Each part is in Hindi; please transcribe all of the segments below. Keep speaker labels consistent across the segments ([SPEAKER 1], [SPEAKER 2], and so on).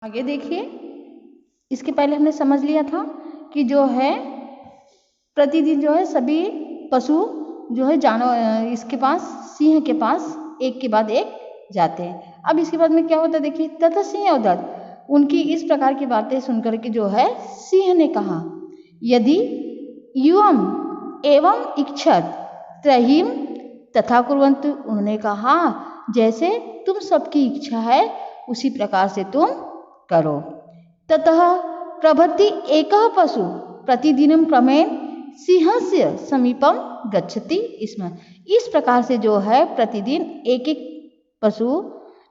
[SPEAKER 1] आगे देखिए, इसके पहले हमने समझ लिया था कि जो है प्रतिदिन जो है सभी पशु जो है जानवर इसके पास सिंह के पास एक के बाद एक जाते हैं। अब इसके बाद में क्या होता है देखिए, तथा सिंह अवदत्त उनकी इस प्रकार की बातें सुनकर के जो है सिंह ने कहा, यदि युवम एवं इच्छत त्रहीम तथा कुर्वन्तु, उन्होंने कहा जैसे तुम सबकी इच्छा है उसी प्रकार से तुम करो। ततः प्रभृति एकः पशु प्रतिदिनं क्रमेण सिंहस्य समीपम गच्छति स्म। इस प्रकार से जो है प्रतिदिन एक एक पशु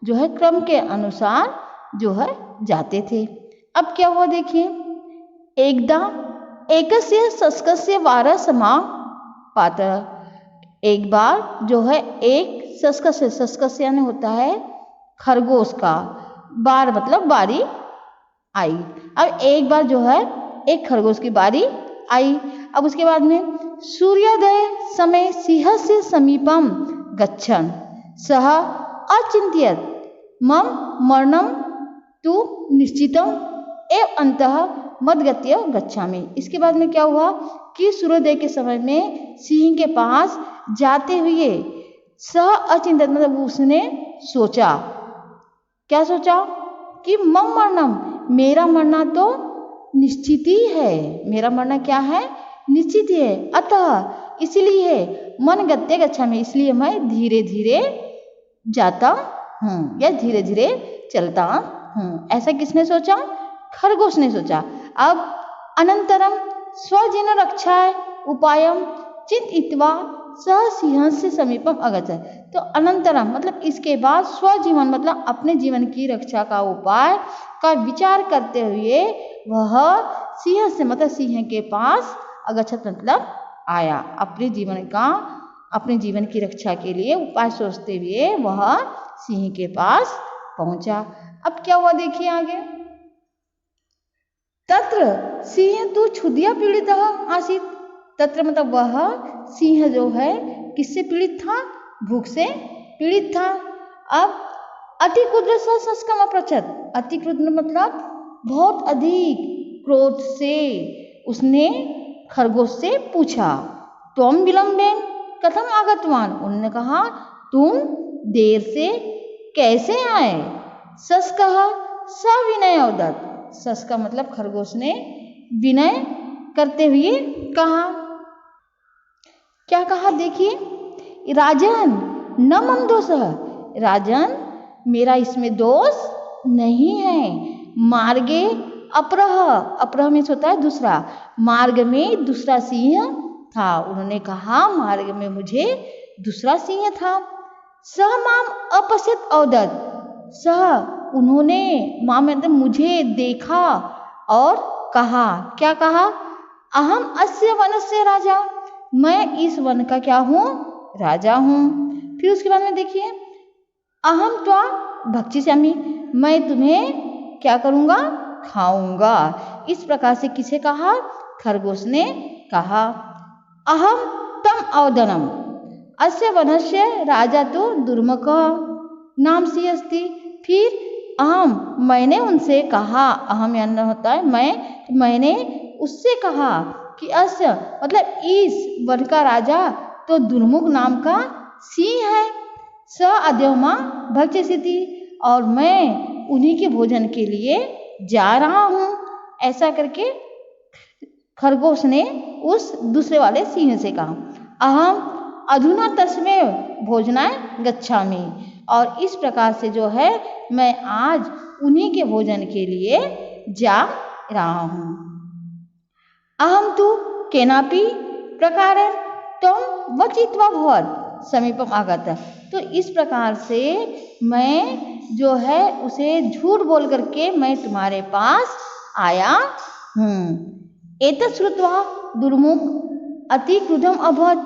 [SPEAKER 1] जो है क्रम के अनुसार जो है जाते थे। अब क्या हुआ देखिए, एकदा एकस्य शस्कस्य वारः समापातः, एक बार जो है एक शस्कस्य यानी होता है खरगोश का, बार मतलब बारी आई। अब एक बार जो है एक खरगोश की बारी आई। अब उसके बाद में सूर्योदय समय सिंहस्य समीपम गच्छन् सः अचिंत्यत मम मरणं तु निश्चितम् एव अन्तः मद्गत्य गच्छामि। इसके बाद में क्या हुआ कि सूर्योदय के समय में सिंह के पास जाते हुए सह अचिंत्यत मतलब उसने सोचा, क्या सोचा कि मम मरणम, मेरा मरना तो निश्चित ही है, मेरा मरना क्या है निश्चित ही है, अतः इसलिए मन गत्य गच्छामि, इसलिए मैं धीरे धीरे जाता हूँ या धीरे धीरे चलता हूँ। ऐसा किसने सोचा? खरगोश ने सोचा। अब अनंतरम स्वजन रक्षाय उपायम चिंतित्वा सह सिंहस्य समीपम अगच्छत्। तो अनंतरम मतलब इसके बाद स्वजीवन मतलब अपने जीवन की रक्षा का उपाय का विचार करते हुए वह सिंह से मतलब सिंह के पास अगच्छत् मतलब आया। अपने जीवन की रक्षा के लिए उपाय सोचते हुए वह सिंह के पास पहुंचा। अब क्या हुआ देखिए आगे, तत्र सिंह तु क्षुधिया पीड़ितः आसीत्। तत्र मतलब वह सिंह जो है किससे पीड़ित था? भूख से पीड़ित था। अब अति क्रुद्ध शस्कम अपृच्छत्, अति क्रुद्ध मतलब बहुत अधिक क्रोध से उसने खरगोश से पूछा, त्वम विलंबेन कथम आगतवान, उन्होंने कहा तुम देर से कैसे आए? शस्कः सविनय अवदत्, शश का मतलब खरगोश ने विनय करते हुए कहा, क्या कहा देखिए, राजन न मम दोषः, राजन मेरा इसमें दोष नहीं है। मार्गे अपरः, अपरः में होता है दूसरा, मार्ग में दूसरा सिंह था, उन्होंने कहा मार्ग में मुझे दूसरा सिंह था। सह माम अपश्यत अवदत्, सह उन्होंने माम मतलब मुझे देखा और कहा, क्या कहा? अहम अस्य वनस्य राजा, मैं इस वन का क्या हूँ? राजा हूँ। फिर उसके बाद में देखिए, अहम त्वा भक्षिष्यामि, मैं तुम्हें क्या करूँगा? खाऊंगा। इस प्रकार से किसे कहा? खरगोश ने कहा। अहम तम अवदनम अस्य वनस्य राजा तो दुर्मुखः नाम सी अस्ति। फिर अहम मैंने उनसे कहा, अहम यानी होता है मैंने उससे कहा कि अस्य मतलब इस वन का राजा तो दुर्मुख नाम का सिंह है। स अद्यमा भक्षयति, और मैं उन्हीं के भोजन के लिए जा रहा हूँ। ऐसा करके खरगोश ने उस दूसरे वाले सिंह से कहा। अहम अधुना तस्मै भोजनाय गच्छामि, और इस प्रकार से जो है मैं आज उन्हीं के भोजन के लिए जा रहा हूँ। अहम तु केनापि प्रकारेण त्वं वचित्वा भवत् समीपम आगतः। तो इस प्रकार से मैं जो है उसे झूठ बोल करके मैं तुम्हारे पास आया हूँ। एतत् श्रुत्वा दुर्मुख अति क्रुद्धम अभवत्,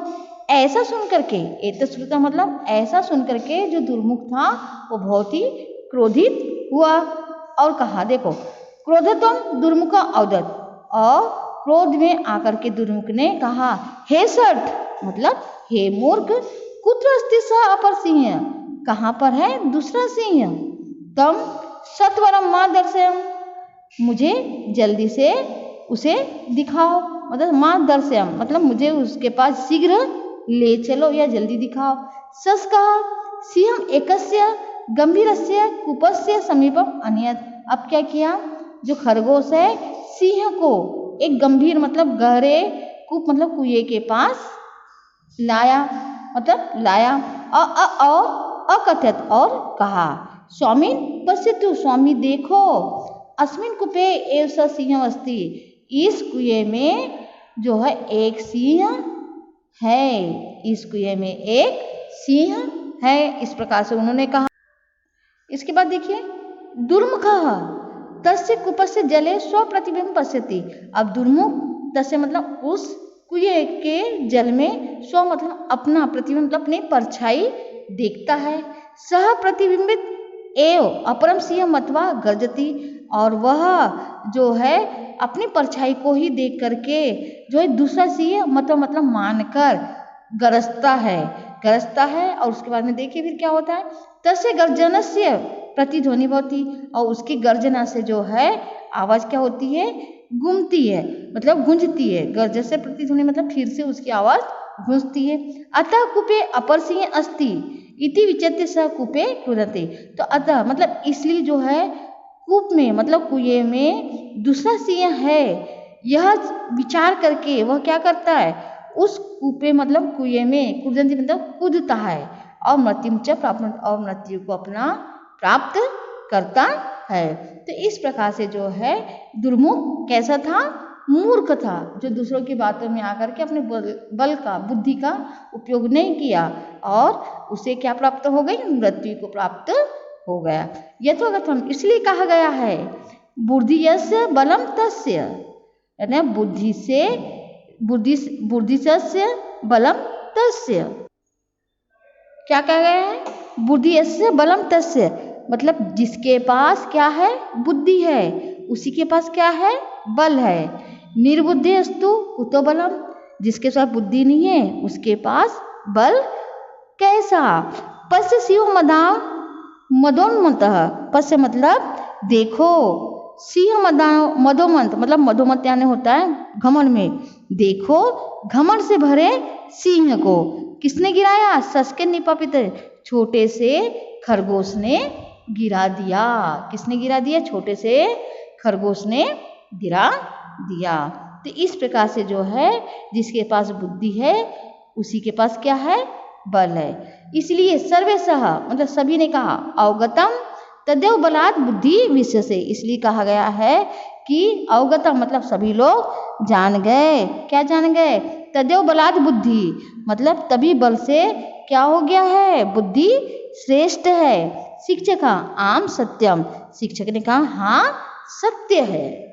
[SPEAKER 1] ऐसा सुन करके, एतत् श्रुत्वा मतलब ऐसा सुन करके जो दुर्मुख था वो बहुत ही क्रोधित हुआ और कहा, देखो क्रोधतम दुर्मुख अवदत्, और क्रोध में आकर के दुर्मुख ने कहा, हे सठ मतलब हे मूर्ख, कुत्र अस्ति सः अपर सिंह, कहाँ पर है दूसरा सिंह? तम सत्वरम मां दर्शयम, मुझे जल्दी से उसे दिखाओ, मतलब मां दर्शयम मतलब मुझे उसके पास शीघ्र ले चलो या जल्दी दिखाओ। सस्कः सिंहम एकस्य गंभीरस्य कूपस्य समीपम अनयत, अब क्या किया, जो खरगोश है सिंह को एक गंभीर मतलब गहरे कूप मतलब कुएं के पास लाया, मतलब लाया। और अकथयत और कहा, स्वामिन पश्यतु, स्वामी देखो, अस्मिन कूपे एव स सिंह अस्ति, इस कुएं में जो है एक सिंह है, इस कुएं में एक सिंह है, इस प्रकार से उन्होंने कहा। इसके बाद देखिए, दुर्मुखः तस्य कूपस्य जले स्वप्रतिबिंब पश्यति, अब दुर्मुख तस्य मतलब उस कुएं के जल में स्व मतलब अपना प्रतिबिंब मतलब अपनी परछाई देखता है। सह प्रतिबिंबित एव अपरम सिंह मत्वा गर्जति, और वह जो है अपनी परछाई को ही देख करके जो है दूसरा सिंह मतलब मानकर गरजता है। और उसके बाद में देखिए फिर क्या होता है, तस्य गर्जनस्य प्रतिध्वनि भवति, और उसकी गर्जना से जो है आवाज क्या होती है, गूंजती है, मतलब गूंजती है। गर्ज से प्रतिध्वनि मतलब फिर से उसकी आवाज गूंजती है। अतः कूपे अपर सिंह अस्ति इति विचित्य स कूपे क्रुदते, तो अतः मतलब इसलिए जो है कूप में मतलब कुएं में दूसरा सिंह है, यह विचार करके वह क्या करता है, उस कूपे मतलब कुएं में कुदंती मतलब कूदता है, और मृत्युम च प्राप्त, और मृत्यु को अपना प्राप्त करता है। तो इस प्रकार से जो है दुर्मुख कैसा था, मूर्ख था, जो दूसरों की बातों में आकर के अपने बल का बुद्धि का उपयोग नहीं किया, और उसे क्या प्राप्त हो गई, मृत्यु को प्राप्त हो गया। यथोगतम इसलिए कहा गया है, बुद्धियस्य बलम तस्य, यानी बुद्धि से बलम तस्य, क्या कहा गया है, बुद्धियस्य बलम तस्य मतलब जिसके पास क्या है, बुद्धि है, उसी के पास क्या है, बल है। निर्बुद्धिस्तु कुतो बलम, जिसके पास बुद्धि नहीं है उसके पास बल कैसा। पश्य शिव मदोन्मतः, पश्य मतलब देखो, सिंह मदोमंत मतलब मधोमत यानी होता है घमंड में, देखो घमंड से भरे सिंह को किसने गिराया, सस्के निपापित, छोटे से खरगोश ने गिरा दिया। किसने गिरा दिया, छोटे से खरगोश ने गिरा दिया। तो इस प्रकार से जो है जिसके पास बुद्धि है उसी के पास क्या है, बल है। इसलिए सर्वेशः मतलब सभी ने कहा, अवगतम तदेव बलात् बुद्धि विषय से, इसलिए कहा गया है कि अवगतम मतलब सभी लोग जान गए, क्या जान गए, तदेव बलात् बुद्धि मतलब तभी बल से क्या हो गया है, बुद्धि श्रेष्ठ है। शिक्षक आम सत्यम, शिक्षक ने कहा हाँ सत्य है।